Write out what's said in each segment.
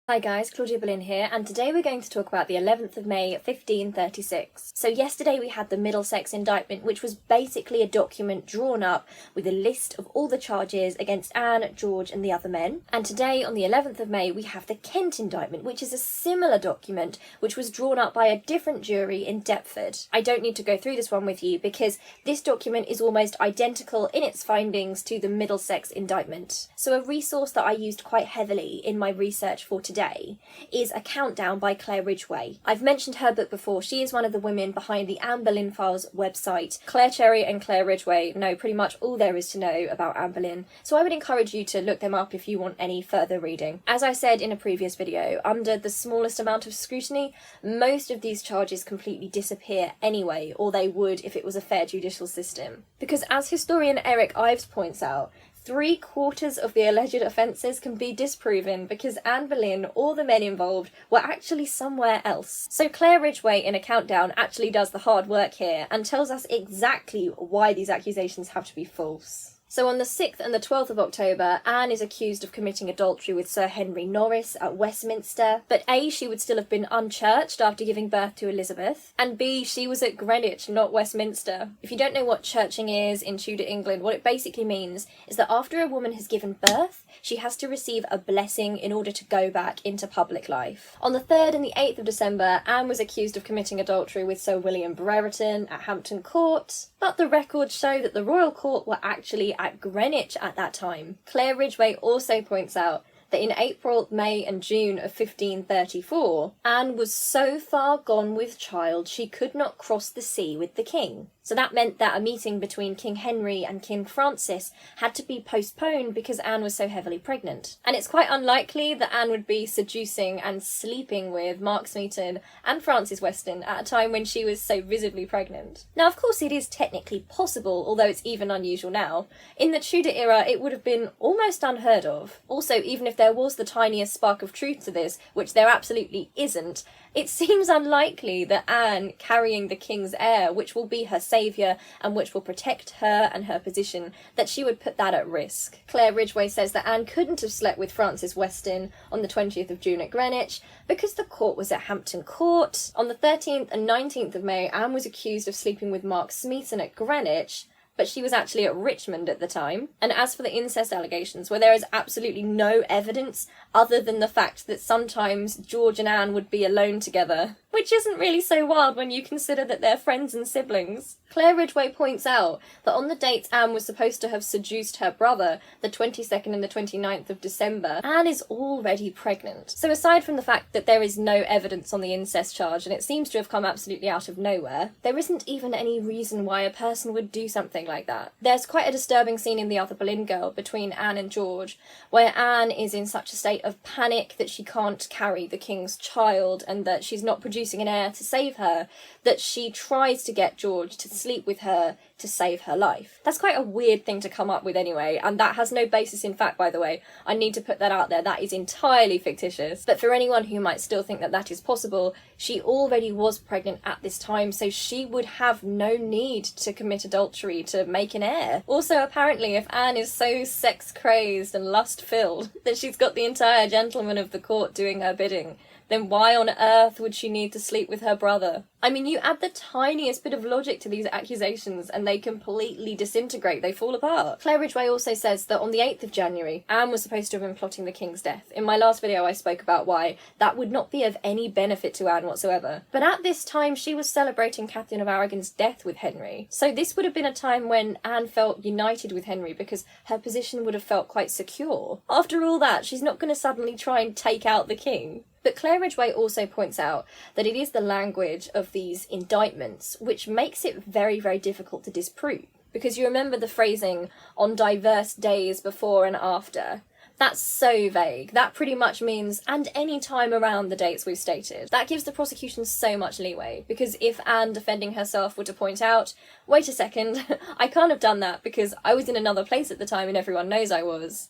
Hi guys, Claudia here, and today we're going to talk about the 11th of May 1536. So yesterday we had the Middlesex indictment, which was basically a document drawn up with a list of all the charges against Anne, George and the other men. And today, on the 11th of May, we have the Kent indictment, which is a similar document which was drawn up by a different jury in Deptford. I don't need to go through this one with you because this document is almost identical in its findings to the Middlesex indictment. So a resource that I used quite heavily in my research for today is A Countdown by Claire Ridgway. I've mentioned her book before. She is one of the women behind the Anne Boleyn Files website. Claire Cherry and Claire Ridgway know pretty much all there is to know about Anne Boleyn, so I would encourage you to look them up if you want any further reading. As I said in a previous video, under the smallest amount of scrutiny, most of these charges completely disappear anyway, or they would if it was a fair judicial system. Because as historian Eric Ives points out, 3/4 of the alleged offences can be disproven because Anne Boleyn or the men involved were actually somewhere else. So Claire Ridgway in A Countdown actually does the hard work here and tells us exactly why these accusations have to be false. So on the 6th and the 12th of October, Anne is accused of committing adultery with Sir Henry Norris at Westminster, but A, she would still have been unchurched after giving birth to Elizabeth, and B, she was at Greenwich, not Westminster. If you don't know what churching is in Tudor England, what it basically means is that after a woman has given birth, she has to receive a blessing in order to go back into public life. On the 3rd and the 8th of December, Anne was accused of committing adultery with Sir William Brereton at Hampton Court, but the records show that the royal court were actually at Greenwich at that time. Claire Ridgway also points out that in April, May and June of 1534, Anne was so far gone with child she could not cross the sea with the king. So that meant that a meeting between King Henry and King Francis had to be postponed because Anne was so heavily pregnant. And it's quite unlikely that Anne would be seducing and sleeping with Mark Smeaton and Francis Weston at a time when she was so visibly pregnant. Now, of course, it is technically possible, although it's even unusual now. In the Tudor era, it would have been almost unheard of. Also, even if there was the tiniest spark of truth to this, which there absolutely isn't, it seems unlikely that Anne, carrying the king's heir, which will be her saviour and which will protect her and her position, that she would put that at risk. Claire Ridgway says that Anne couldn't have slept with Francis Weston on the 20th of June at Greenwich because the court was at Hampton Court. On the 13th and 19th of May, Anne was accused of sleeping with Mark Smeaton at Greenwich, but she was actually at Richmond at the time. And as for the incest allegations, where there is absolutely no evidence other than the fact that sometimes George and Anne would be alone together, which isn't really so wild when you consider that they're friends and siblings. Claire Ridgway points out that on the dates Anne was supposed to have seduced her brother, the 22nd and the 29th of December, Anne is already pregnant. So aside from the fact that there is no evidence on the incest charge, and it seems to have come absolutely out of nowhere, there isn't even any reason why a person would do something like that. There's quite a disturbing scene in The Other Boleyn Girl between Anne and George, where Anne is in such a state of panic that she can't carry the king's child and that she's not producing an heir to save her, that she tries to get George to sleep with her to save her life. That's quite a weird thing to come up with anyway, and that has no basis in fact, by the way. I need to put that out there. That is entirely fictitious. But for anyone who might still think that that is possible, she already was pregnant at this time, so she would have no need to commit adultery to make an heir. Also, apparently, if Anne is so sex-crazed and lust-filled that she's got the entire gentlemen of the court doing her bidding, then why on earth would she need to sleep with her brother? I mean, you add the tiniest bit of logic to these accusations and they completely disintegrate, they fall apart. Claire Ridgway also says that on the 8th of January, Anne was supposed to have been plotting the king's death. In my last video, I spoke about why that would not be of any benefit to Anne whatsoever. But at this time, she was celebrating Catherine of Aragon's death with Henry. So this would have been a time when Anne felt united with Henry because her position would have felt quite secure. After all that, she's not going to suddenly try and take out the king. But Claire Ridgway also points out that it is the language of these indictments which makes it very, very difficult to disprove. Because you remember the phrasing, on diverse days before and after. That's so vague. That pretty much means, and any time around the dates we've stated. That gives the prosecution so much leeway, because if Anne defending herself were to point out, wait a second, I can't have done that because I was in another place at the time and everyone knows I was,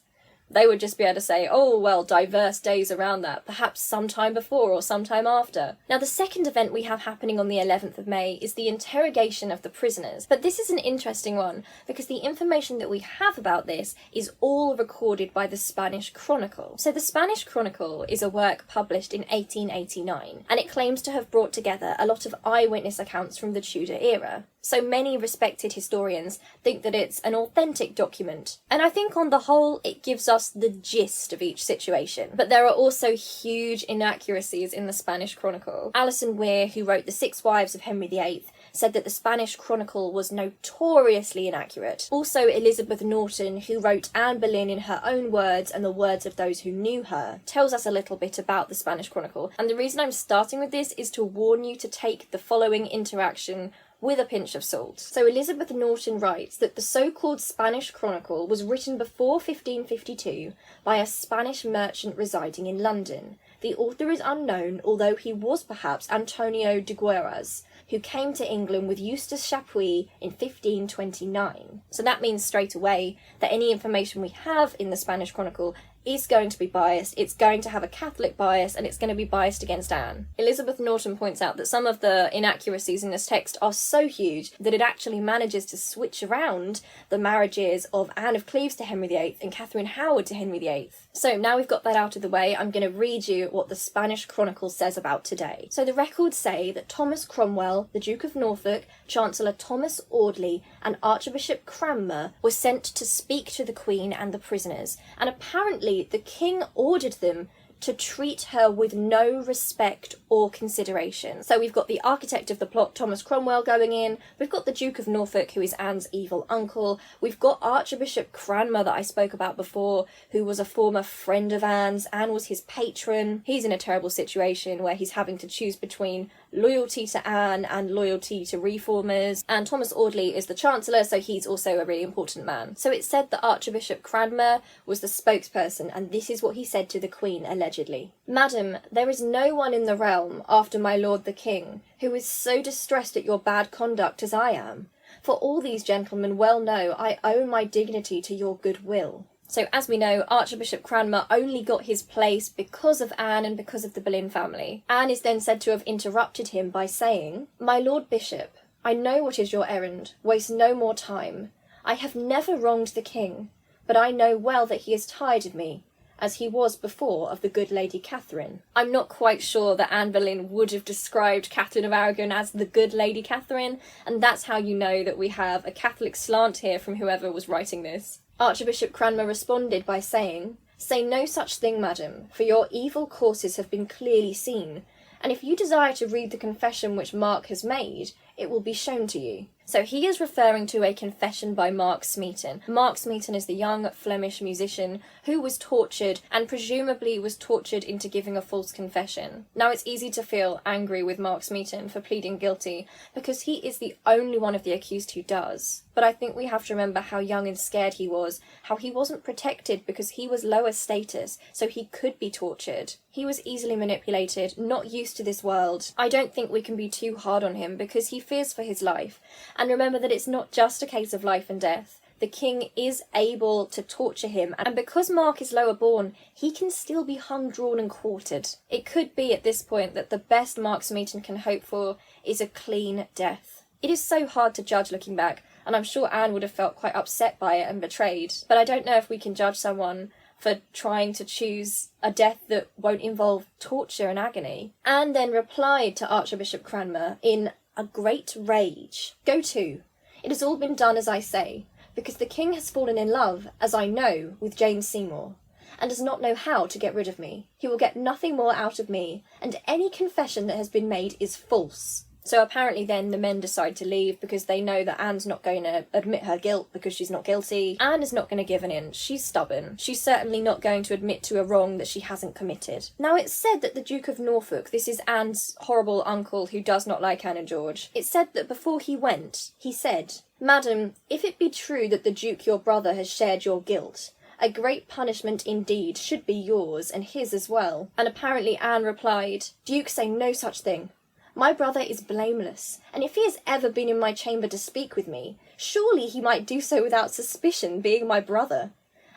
They would just be able to say, oh, well, diverse days around that, perhaps sometime before or sometime after. Now, the second event we have happening on the 11th of May is the interrogation of the prisoners. But this is an interesting one, because the information that we have about this is all recorded by the Spanish Chronicle. So the Spanish Chronicle is a work published in 1889, and it claims to have brought together a lot of eyewitness accounts from the Tudor era. So many respected historians think that it's an authentic document. And I think on the whole, it gives us the gist of each situation. But there are also huge inaccuracies in the Spanish Chronicle. Alison Weir, who wrote The Six Wives of Henry VIII, said that the Spanish Chronicle was notoriously inaccurate. Also, Elizabeth Norton, who wrote Anne Boleyn in her own words and the words of those who knew her, tells us a little bit about the Spanish Chronicle. And the reason I'm starting with this is to warn you to take the following interaction with a pinch of salt. So Elizabeth Norton writes that the so-called Spanish Chronicle was written before 1552 by a Spanish merchant residing in London. The author is unknown, although he was perhaps Antonio de Gueras, who came to England with Eustace Chapuis in 1529. So that means straight away that any information we have in the Spanish Chronicle is going to be biased, it's going to have a Catholic bias, and it's going to be biased against Anne. Elizabeth Norton points out that some of the inaccuracies in this text are so huge that it actually manages to switch around the marriages of Anne of Cleves to Henry VIII and Catherine Howard to Henry VIII. So now we've got that out of the way, I'm going to read you what the Spanish Chronicle says about today. So the records say that Thomas Cromwell, the Duke of Norfolk, Chancellor Thomas Audley, and Archbishop Cranmer were sent to speak to the Queen and the prisoners, and apparently the King ordered them to treat her with no respect or consideration. So we've got the architect of the plot, Thomas Cromwell, going in, we've got the Duke of Norfolk, who is Anne's evil uncle, we've got Archbishop Cranmer that I spoke about before, who was a former friend of Anne's. Anne was his patron. He's in a terrible situation where he's having to choose between loyalty to Anne and loyalty to reformers, and Thomas Audley is the Chancellor, so he's also a really important man. So it said that Archbishop Cranmer was the spokesperson, and this is what he said to the Queen, allegedly. Madam, there is no one in the realm, after my lord the King, who is so distressed at your bad conduct as I am. For all these gentlemen well know I owe my dignity to your good will. So, as we know, Archbishop Cranmer only got his place because of Anne and because of the Boleyn family. Anne is then said to have interrupted him by saying, "My Lord Bishop, I know what is your errand. Waste no more time. I have never wronged the King, but I know well that he is tired of me, as he was before of the good Lady Catherine." I'm not quite sure that Anne Boleyn would have described Catherine of Aragon as the good Lady Catherine, and that's how you know that we have a Catholic slant here from whoever was writing this. Archbishop Cranmer responded by saying, "Say no such thing, madam, for your evil courses have been clearly seen, and if you desire to read the confession which Mark has made, it will be shown to you." So he is referring to a confession by Mark Smeaton. Mark Smeaton is the young Flemish musician who was tortured and presumably was tortured into giving a false confession. Now, it's easy to feel angry with Mark Smeaton for pleading guilty because he is the only one of the accused who does. But I think we have to remember how young and scared he was, how he wasn't protected because he was lower status, so he could be tortured. He was easily manipulated, not used to this world. I don't think we can be too hard on him because he fears for his life. And remember that it's not just a case of life and death. The King is able to torture him, and because Mark is lower born, he can still be hung, drawn and quartered. It could be at this point that the best Mark Smeaton can hope for is a clean death. It is so hard to judge looking back, and I'm sure Anne would have felt quite upset by it and betrayed, but I don't know if we can judge someone for trying to choose a death that won't involve torture and agony. Anne then replied to Archbishop Cranmer in a great rage. "Go to. It has all been done as I say, because the King has fallen in love, as I know, with Jane Seymour, and does not know how to get rid of me. He will get nothing more out of me, and any confession that has been made is false." So apparently then the men decide to leave because they know that Anne's not going to admit her guilt because she's not guilty. Anne is not going to give an inch. She's stubborn. She's certainly not going to admit to a wrong that she hasn't committed. Now, it's said that the Duke of Norfolk, this is Anne's horrible uncle who does not like Anne and George, it's said that before he went, he said, "Madam, if it be true that the Duke your brother has shared your guilt, a great punishment indeed should be yours and his as well." And apparently Anne replied, "Duke, say no such thing. My brother is blameless, and if he has ever been in my chamber to speak with me, surely he might do so without suspicion, being my brother.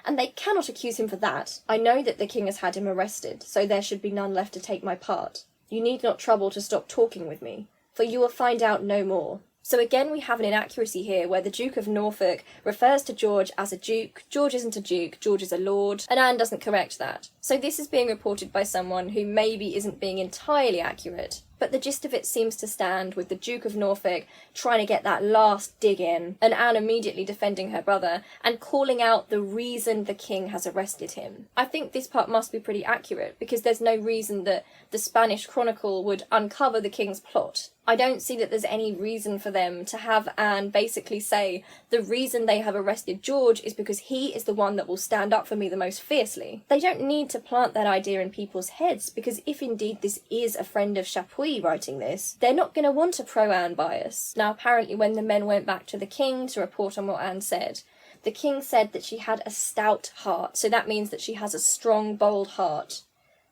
and they cannot accuse him for that. I know that the king has had him arrested, so there should be none left to take my part. You need not trouble to stop talking with me, for you will find out no more. So again, we have an inaccuracy here where the Duke of Norfolk refers to George as a duke. George isn't a duke, George is a lord, and Anne doesn't correct that. So this is being reported by someone who maybe isn't being entirely accurate. But the gist of it seems to stand with the Duke of Norfolk trying to get that last dig in, and Anne immediately defending her brother and calling out the reason the king has arrested him. I think this part must be pretty accurate, because there's no reason that the Spanish Chronicle would uncover the king's plot. I don't see that there's any reason for them to have Anne basically say the reason they have arrested George is because he is the one that will stand up for me the most fiercely. They don't need to plant that idea in people's heads, because if indeed this is a friend of Chapuis writing this, they're not going to want a pro-Anne bias. Now apparently when the men went back to the king to report on what Anne said, the king said that she had a stout heart, so that means that she has a strong, bold heart,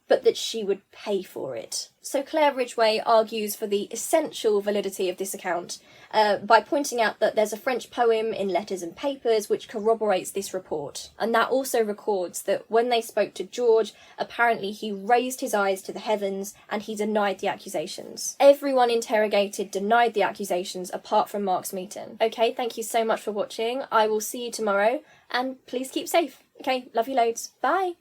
but that she would pay for it. So Claire Ridgway argues for the essential validity of this account by pointing out that there's a French poem in Letters and Papers which corroborates this report, and that also records that when they spoke to George, apparently he raised his eyes to the heavens and he denied the accusations. Everyone interrogated denied the accusations apart from Mark Smeaton. Okay, thank you so much for watching. I will see you tomorrow, and please keep safe. Okay, love you loads. Bye!